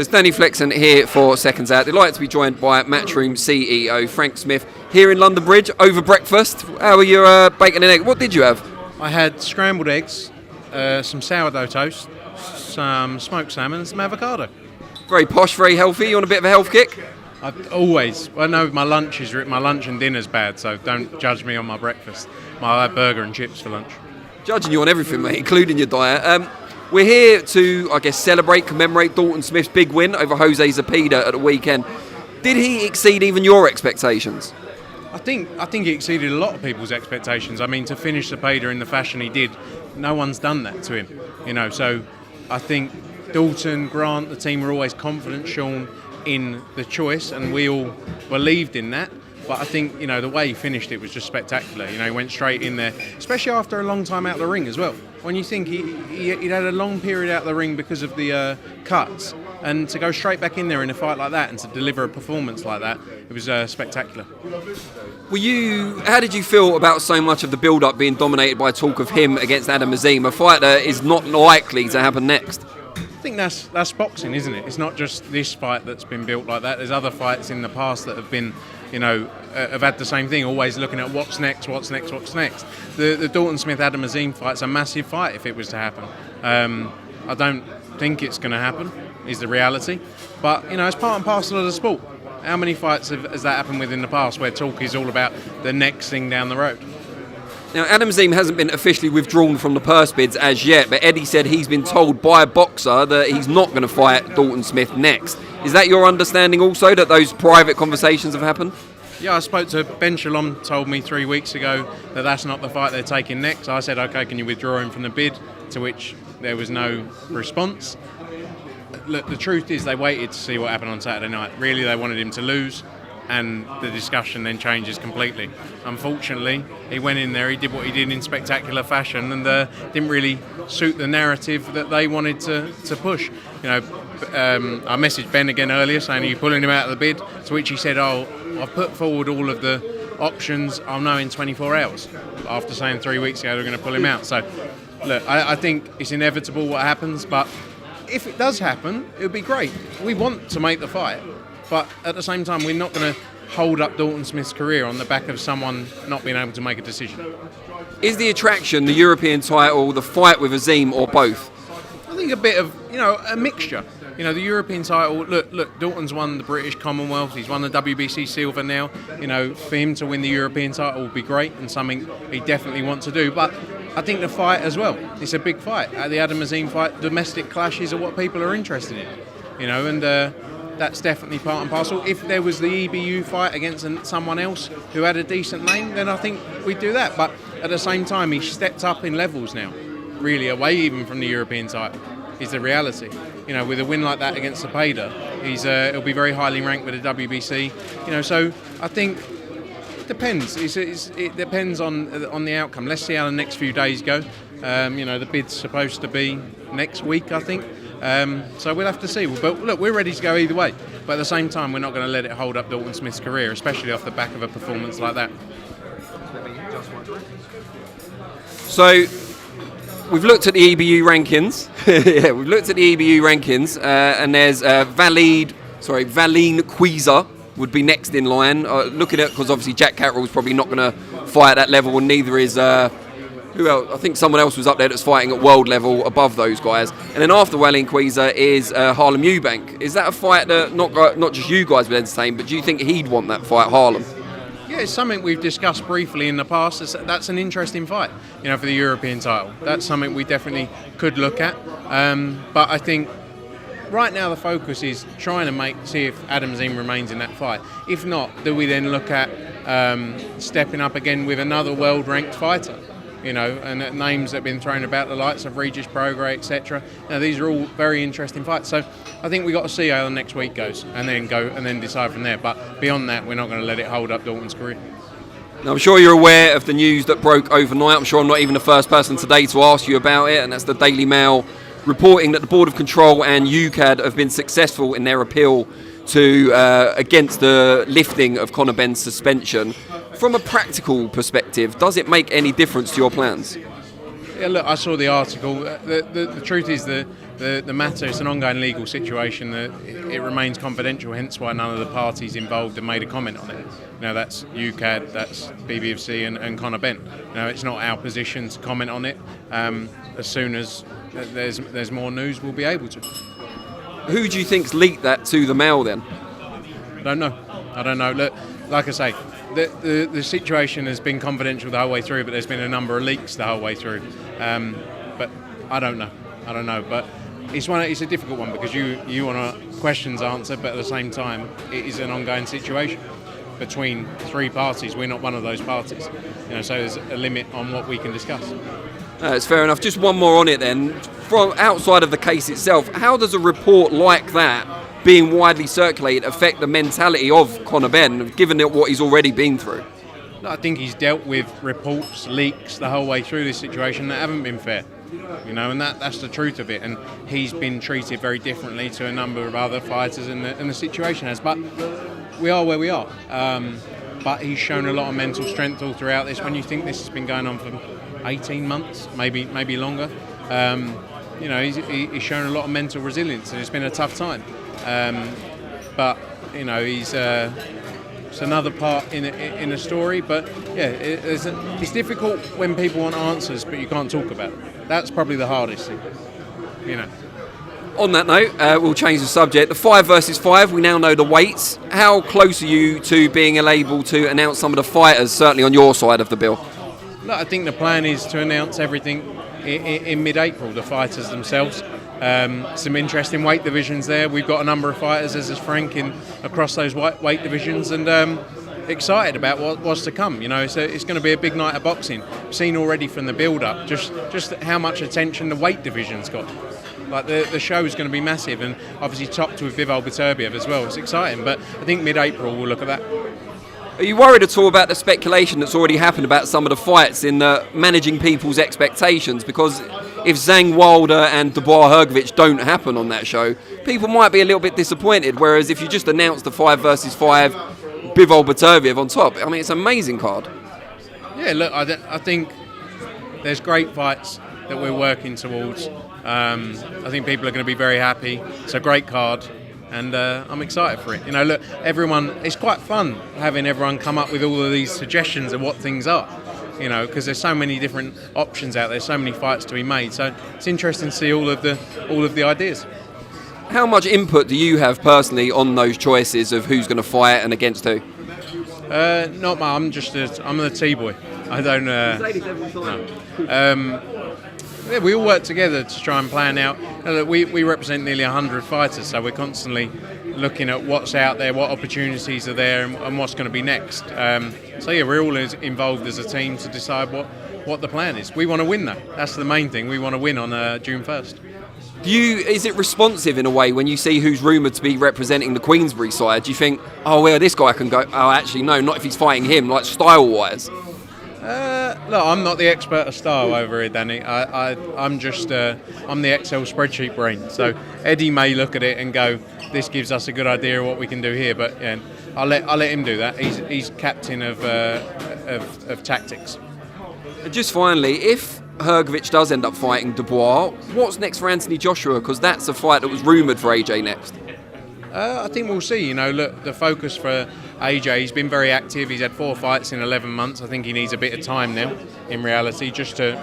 So it's Danny Flexen here for SecondsOut. Delighted to be joined by Matchroom CEO Frank Smith here in London Bridge over breakfast. How are your bacon and egg? What did you have? I had scrambled eggs, some sourdough toast, some smoked salmon and some avocado. Very posh, very healthy. You on a bit of a health kick? I know my lunch and dinner's bad, so don't judge me on my breakfast. I had burger and chips for lunch. Judging you on everything, mate, including your diet. We're here to, I guess, commemorate Dalton Smith's big win over Jose Zepeda at the weekend. Did he exceed even your expectations? I think he exceeded a lot of people's expectations. I mean, to finish Zepeda in the fashion he did, no one's done that to him. So I think Dalton, Grant, the team were always confident, Sean, in the choice, and we all believed in that. But I think, the way he finished it was just spectacular. He went straight in there, especially after a long time out of the ring as well. When you think he'd had a long period out of the ring because of the cuts, and to go straight back in there in a fight like that and to deliver a performance like that, it was spectacular. How did you feel about so much of the build-up being dominated by talk of him against Adam Azim, a fight that is not likely to happen next? I think that's boxing, isn't it? It's not just this fight that's been built like that. There's other fights in the past that have been, have had the same thing, always looking at what's next. The Dalton Smith Adam Azim fight's a massive fight if it was to happen. I don't think it's going to happen, is the reality. But, it's part and parcel of the sport. How many fights has that happened with in the past where talk is all about the next thing down the road? Now, Adam Azim hasn't been officially withdrawn from the purse bids as yet, but Eddie said he's been told by a boxer that he's not going to fight Dalton Smith next. Is that your understanding also, that those private conversations have happened? Yeah, I spoke to Ben Shalom, told me 3 weeks ago that that's not the fight they're taking next. I said, okay, can you withdraw him from the bid? To which there was no response. Look, the truth is they waited to see what happened on Saturday night. Really, they wanted him to lose, and the discussion then changes completely. Unfortunately, he went in there, he did what he did in spectacular fashion, and didn't really suit the narrative that they wanted to push. I messaged Ben again earlier saying, are you pulling him out of the bid? To which he said, I've put forward all of the options, I'll know in 24 hours. After saying 3 weeks ago they're going to pull him out. So, look, I think it's inevitable what happens, but if it does happen, it would be great. We want to make the fight. But at the same time, we're not going to hold up Dalton Smith's career on the back of someone not being able to make a decision. Is the attraction the European title, the fight with Azim, or both? I think a bit of, a mixture. The European title, look, Dalton's won the British Commonwealth, he's won the WBC Silver now. For him to win the European title would be great and something he definitely wants to do. But I think the fight as well, it's a big fight. The Adam Azim fight, domestic clashes are what people are interested in. And that's definitely part and parcel. If there was the EBU fight against someone else who had a decent name, then I think we'd do that. But at the same time, he's stepped up in levels now, really away even from the European title, is the reality. With a win like that against Zepeda, he'll be very highly ranked with the WBC. So I think it depends. It depends on the outcome. Let's see how the next few days go. The bid's supposed to be next week, I think. So we'll have to see. But look, we're ready to go either way. But at the same time, we're not going to let it hold up Dalton Smith's career, especially off the back of a performance like that. So we've looked at the EBU rankings. Yeah, we've looked at the EBU rankings, and there's Valeen Queezer would be next in line. Looking at, because obviously Jack Catterall's probably not going to fight at that level, and neither is. Who else? I think someone else was up there that's fighting at world level above those guys. And then after Valeen Queezer is Harlem Eubank. Is that a fight that not just you guys would entertain, but do you think he'd want that fight, Harlem? Yeah, it's something we've discussed briefly in the past. That's an interesting fight, for the European title. That's something we definitely could look at. But I think right now the focus is trying to see if Adam Azim remains in that fight. If not, do we then look at stepping up again with another world-ranked fighter? And names that have been thrown about, the likes of Regis Prograis, etc. These are all very interesting fights. So I think we've got to see how the next week goes and then decide from there. But beyond that, we're not going to let it hold up Dalton's career. Now, I'm sure you're aware of the news that broke overnight. I'm sure I'm not even the first person today to ask you about it, and that's the Daily Mail reporting that the Board of Control and UKAD have been successful in their appeal to against the lifting of CONOR Benn's suspension. From a practical perspective, does it make any difference to your plans? Yeah, look, I saw the article. The truth is the the matter, it's an ongoing legal situation that it remains confidential, hence why none of the parties involved have made a comment on it. That's UKAD, that's BBBofC and CONOR BENN. It's not our position to comment on it. As soon as there's more news, we'll be able to. Who do you think's leaked that to the Mail then? I don't know. Look, like I say, the situation has been confidential the whole way through, but there's been a number of leaks the whole way through. But I don't know. But it's a difficult one because you want questions answered, but at the same time, it is an ongoing situation between three parties. We're not one of those parties, so there's a limit on what we can discuss. It's fair enough. Just one more on it then. From outside of the case itself, how does a report like that being widely circulated affect the mentality of Conor Benn, given what he's already been through? I think he's dealt with reports, leaks the whole way through this situation that haven't been fair. And that's the truth of it. And he's been treated very differently to a number of other fighters in the situation has. But we are where we are. But he's shown a lot of mental strength all throughout this. When you think this has been going on for 18 months, maybe longer, he's shown a lot of mental resilience, and it's been a tough time. But he's it's another part in a story. But yeah, it's difficult when people want answers, but you can't talk about it. That's probably the hardest thing. On that note, we'll change the subject. The 5 versus 5, we now know the weights. How close are you to being able to announce some of the fighters, certainly on your side of the bill? Look, I think the plan is to announce everything in mid-April, the fighters themselves. Some interesting weight divisions there. We've got a number of fighters, as is Frank, across those weight divisions, and excited about what's to come. It's going to be a big night of boxing. We've seen already from the build-up just how much attention the weight division's got. Like the show is going to be massive, and obviously topped with Bivol Beterbiev as well. It's exciting, but I think mid-April we'll look at that. Are you worried at all about the speculation that's already happened about some of the fights in managing people's expectations? Because if Zhang Wilder and Dubois Hrgovic don't happen on that show, people might be a little bit disappointed. Whereas if you just announce the 5 versus 5, Bivol Beterbiev on top, it's an amazing card. Yeah, look, I think there's great fights that we're working towards. I think people are going to be very happy. It's a great card. And I'm excited for it. Look, it's quite fun having everyone come up with all of these suggestions of what things are, because there's so many different options out there, so many fights to be made. So it's interesting to see all of the ideas. How much input do you have personally on those choices of who's going to fight and against who? Not much. I'm the T-boy. I don't... no. Yeah, we all work together to try and plan out. We represent nearly 100 fighters, so we're constantly looking at what's out there, what opportunities are there, and what's going to be next. We're all involved as a team to decide what the plan is. We want to win, though. That's the main thing. We want to win on June 1st. Is it responsive in a way when you see who's rumoured to be representing the Queensberry side? Do you think, this guy can go? Oh, actually, no, not if he's fighting him, like style-wise. Look, I'm not the expert of style over here, Danny. I'm the Excel spreadsheet brain. So Eddie may look at it and go, "This gives us a good idea of what we can do here." But yeah, I'll let him do that. He's captain of tactics. Just finally, if Hrgovic does end up fighting Dubois, what's next for Anthony Joshua? Because that's a fight that was rumoured for AJ next. I think we'll see. Look, the focus for AJ, he's been very active. He's had 4 fights in 11 months. I think he needs a bit of time now, in reality, just to,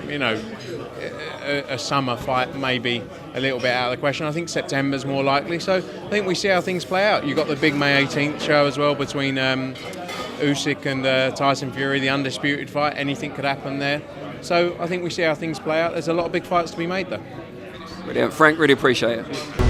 a summer fight may be a little bit out of the question. I think September's more likely. So I think we see how things play out. You've got the big May 18th show as well between Usyk and Tyson Fury, the undisputed fight. Anything could happen there. So I think we see how things play out. There's a lot of big fights to be made, though. Brilliant. Frank, really appreciate it.